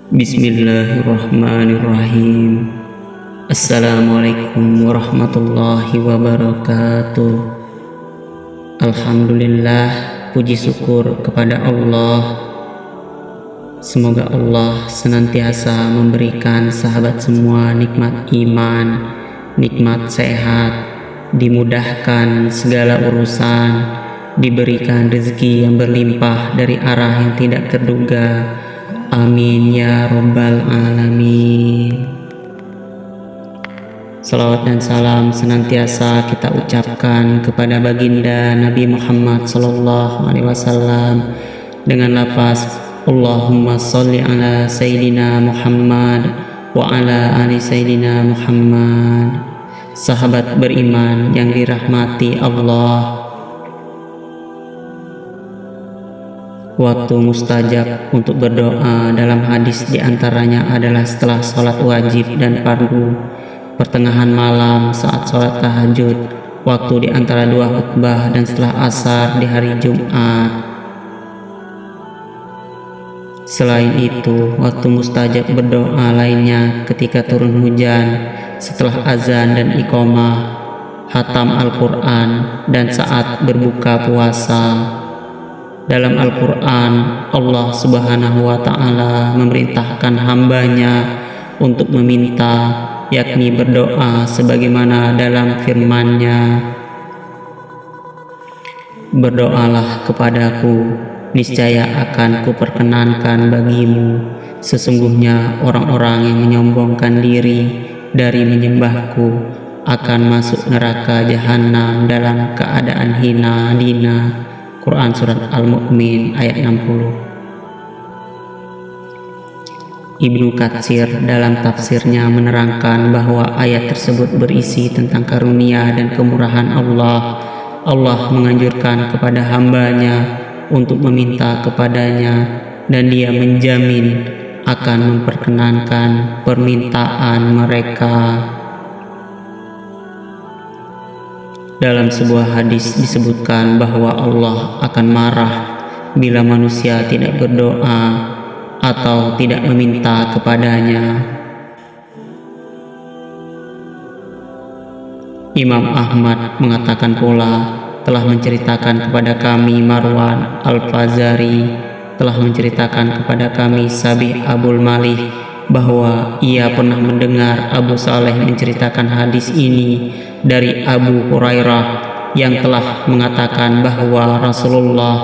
Bismillahirrahmanirrahim. Assalamualaikum warahmatullahi wabarakatuh. Alhamdulillah, puji syukur kepada Allah. Semoga Allah senantiasa memberikan sahabat semua nikmat iman, nikmat sehat, dimudahkan segala urusan, diberikan rezeki yang berlimpah dari arah yang tidak terduga. Amin ya rabbal alamin. Salawat dan salam senantiasa kita ucapkan kepada baginda Nabi Muhammad sallallahu alaihi wasallam dengan lafaz Allahumma sholli ala sayyidina Muhammad wa ala ali sayyidina Muhammad. Sahabat beriman yang dirahmati Allah, waktu mustajab untuk berdoa dalam hadis diantaranya adalah setelah sholat wajib dan fardu, pertengahan malam saat sholat tahajud, waktu di antara dua khutbah, dan setelah asar di hari Jumat. Selain itu, waktu mustajab berdoa lainnya ketika turun hujan, setelah azan dan iqamah, khatam Al-Quran, dan saat berbuka puasa. Dalam Al-Quran, Allah Subhanahu wa Ta'ala memerintahkan hambanya untuk meminta, yakni berdoa sebagaimana dalam firman-Nya, berdoalah kepadaku, niscaya akan kuperkenankan bagimu. Sesungguhnya orang-orang yang menyombongkan diri dari menyembahku akan masuk neraka jahanam dalam keadaan hina dina. Quran Surat Al-Mu'min ayat 60. Ibnu Katsir dalam tafsirnya menerangkan bahwa ayat tersebut berisi tentang karunia dan kemurahan Allah. Allah menganjurkan kepada hambanya untuk meminta kepadanya, dan Dia menjamin akan memperkenankan permintaan mereka. Dalam sebuah hadis disebutkan bahwa Allah akan marah bila manusia tidak berdoa atau tidak meminta kepadanya. Imam Ahmad mengatakan pula, telah menceritakan kepada kami Marwan Al-Fazari, telah menceritakan kepada kami Sabih Abul Malih, bahwa ia pernah mendengar Abu Saleh menceritakan hadis ini dari Abu Hurairah yang telah mengatakan bahwa Rasulullah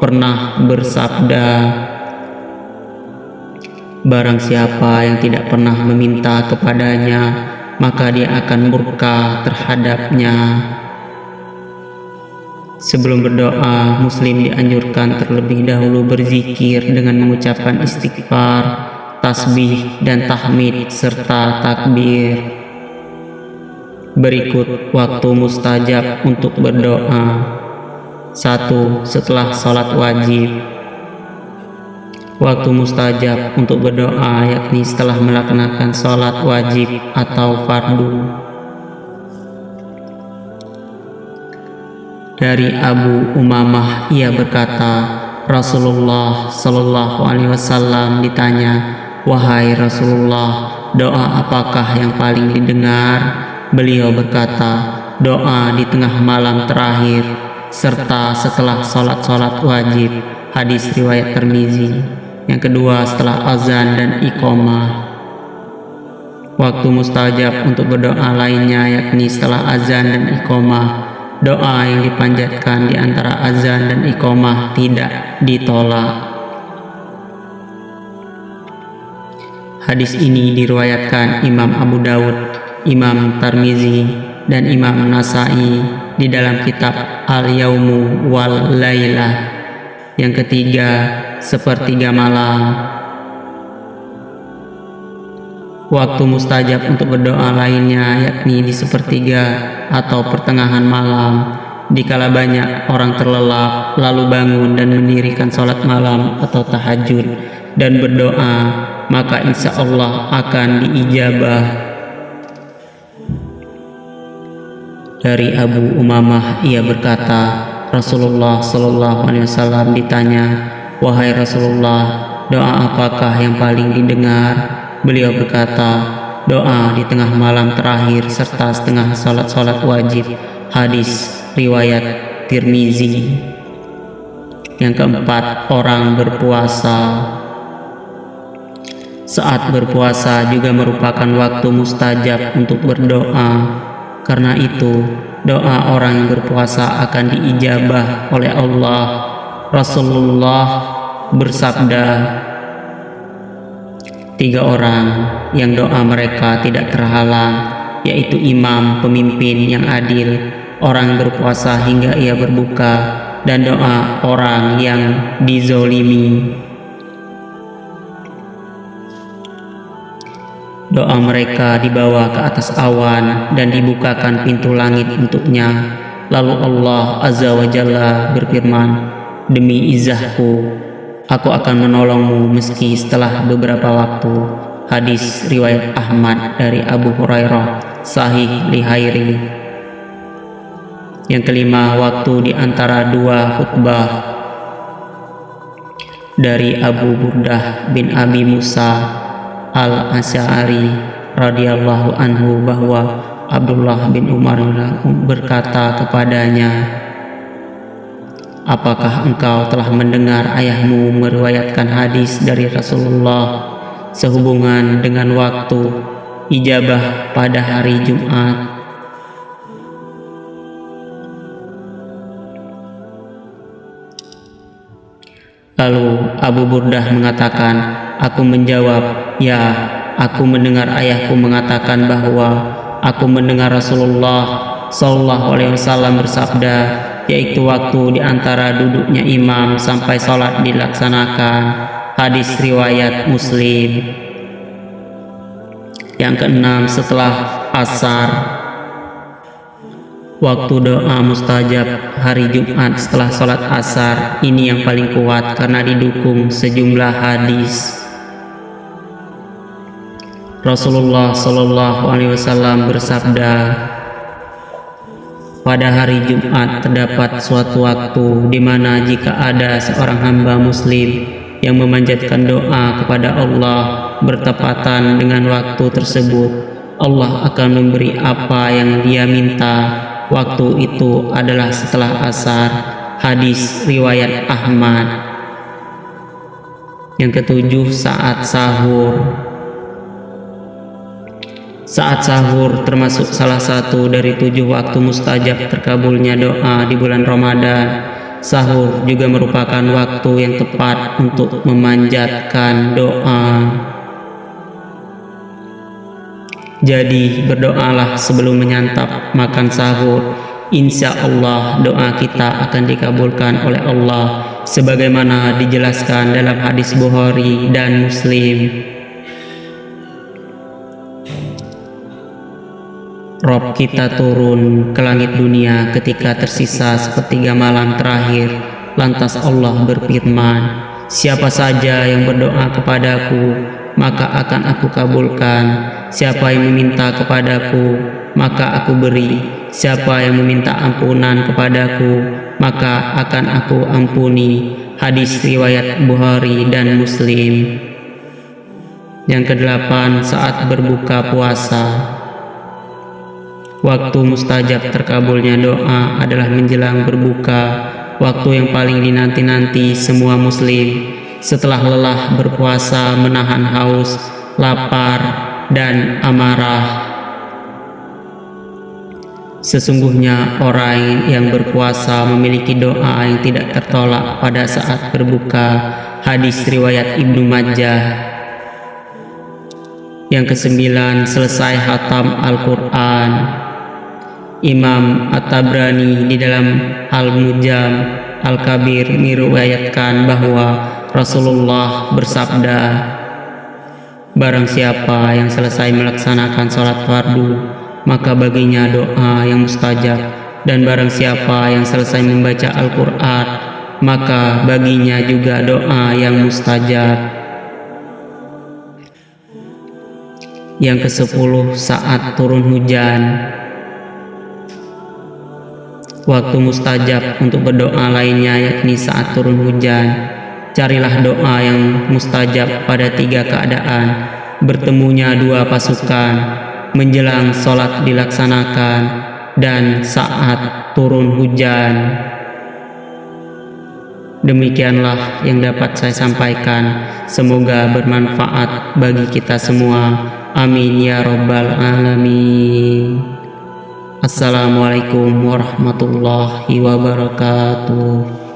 pernah bersabda, barang siapa yang tidak pernah meminta kepadanya, maka dia akan murka terhadapnya. Sebelum berdoa, muslim dianjurkan terlebih dahulu berzikir dengan mengucapkan istighfar, tasbih dan tahmid serta takbir. Berikut waktu mustajab untuk berdoa. 1. Setelah sholat wajib. Waktu mustajab untuk berdoa yakni setelah melaksanakan sholat wajib atau fardu. Dari Abu Umamah, ia berkata, Rasulullah Shallallahu Alaihi Wasallam ditanya, wahai Rasulullah, doa apakah yang paling didengar? Beliau berkata, doa di tengah malam terakhir serta setelah sholat wajib. Hadis riwayat Tirmizi. Yang kedua, setelah azan dan iqamah. Waktu mustajab untuk berdoa lainnya yakni setelah azan dan iqamah. Doa yang dipanjatkan di antara azan dan iqamah tidak ditolak. Hadis ini diriwayatkan Imam Abu Dawud, Imam Tirmizi, dan Imam Nasai di dalam kitab Al-Yaumu wal Lailah. Yang ketiga, sepertiga malam. Waktu mustajab untuk berdoa lainnya yakni di sepertiga atau pertengahan malam, dikala banyak orang terlelap lalu bangun dan mendirikan sholat malam atau tahajud dan berdoa, maka insya Allah akan diijabah. Dari Abu Umamah, ia berkata, Rasulullah Shallallahu Alaihi Wasallam ditanya, wahai Rasulullah, doa apakah yang paling didengar? Beliau berkata, doa di tengah malam terakhir serta setengah salat wajib. Hadis riwayat Tirmizi. Yang keempat, orang berpuasa. Saat berpuasa juga merupakan waktu mustajab untuk berdoa. Karena itu, doa orang yang berpuasa akan diijabah oleh Allah. Rasulullah bersabda, 3 orang yang doa mereka tidak terhalang, yaitu imam, pemimpin yang adil, orang berpuasa hingga ia berbuka, dan doa orang yang dizolimi. Doa mereka dibawa ke atas awan dan dibukakan pintu langit untuknya. Lalu Allah Azza wa Jalla berfirman, demi izahku, aku akan menolongmu meski setelah beberapa waktu. Hadis riwayat Ahmad dari Abu Hurairah, Sahih Lihairi. Yang kelima, waktu di antara 2 khutbah. Dari Abu Burdah bin Abi Musa Al-Asy'ari radhiyallahu anhu bahwa Abdullah bin Umar berkata kepadanya, apakah engkau telah mendengar ayahmu meriwayatkan hadis dari Rasulullah sehubungan dengan waktu ijabah pada hari Jumat? Lalu Abu Burdah mengatakan, aku menjawab, ya, aku mendengar ayahku mengatakan bahwa aku mendengar Rasulullah Shallallahu Alaihi Wasallam bersabda, yaitu waktu di antara duduknya imam sampai sholat dilaksanakan. Hadis riwayat Muslim. Yang keenam, setelah asar. Waktu doa mustajab hari Jumat setelah sholat asar ini yang paling kuat karena didukung sejumlah hadis. Rasulullah Shallallahu Alaihi Wasallam bersabda, pada hari Jumat terdapat suatu waktu di mana jika ada seorang hamba muslim yang memanjatkan doa kepada Allah bertepatan dengan waktu tersebut, Allah akan memberi apa yang dia minta. Waktu itu adalah setelah asar. Hadis riwayat Ahmad. Yang ketujuh, saat sahur. Saat sahur termasuk salah satu dari 7 waktu mustajab terkabulnya doa di bulan Ramadan. Sahur juga merupakan waktu yang tepat untuk memanjatkan doa. Jadi berdoalah sebelum menyantap makan sahur. Insya Allah doa kita akan dikabulkan oleh Allah sebagaimana dijelaskan dalam hadis Bukhari dan Muslim. Rob kita turun ke langit dunia ketika tersisa sepertiga malam terakhir. Lantas Allah berfirman, siapa saja yang berdoa kepadaku, maka akan aku kabulkan. Siapa yang meminta kepadaku, maka aku beri. Siapa yang meminta ampunan kepadaku, maka akan aku ampuni. Hadis riwayat Bukhari dan Muslim. Yang kedelapan, saat berbuka puasa. Waktu mustajab terkabulnya doa adalah menjelang berbuka, waktu yang paling dinanti-nanti semua muslim. Setelah lelah berpuasa menahan haus, lapar, dan amarah. Sesungguhnya orang yang berpuasa memiliki doa yang tidak tertolak pada saat berbuka. Hadis riwayat Ibnu Majah. Yang kesembilan, selesai khatam Al-Quran. Imam At-Tabrani di dalam Al-Mujam Al-Kabir meriwayatkan bahwa Rasulullah bersabda, barang siapa yang selesai melaksanakan sholat fardu, maka baginya doa yang mustajab, dan barang siapa yang selesai membaca Al-Quran, maka baginya juga doa yang mustajab. Yang ke-10, saat turun hujan. Waktu mustajab untuk berdoa lainnya yakni saat turun hujan. Carilah doa yang mustajab pada 3 keadaan: bertemunya 2 pasukan, menjelang sholat dilaksanakan, dan saat turun hujan. Demikianlah yang dapat saya sampaikan. Semoga bermanfaat bagi kita semua. Amin ya rabbal alamin. Assalamualaikum warahmatullahi wabarakatuh.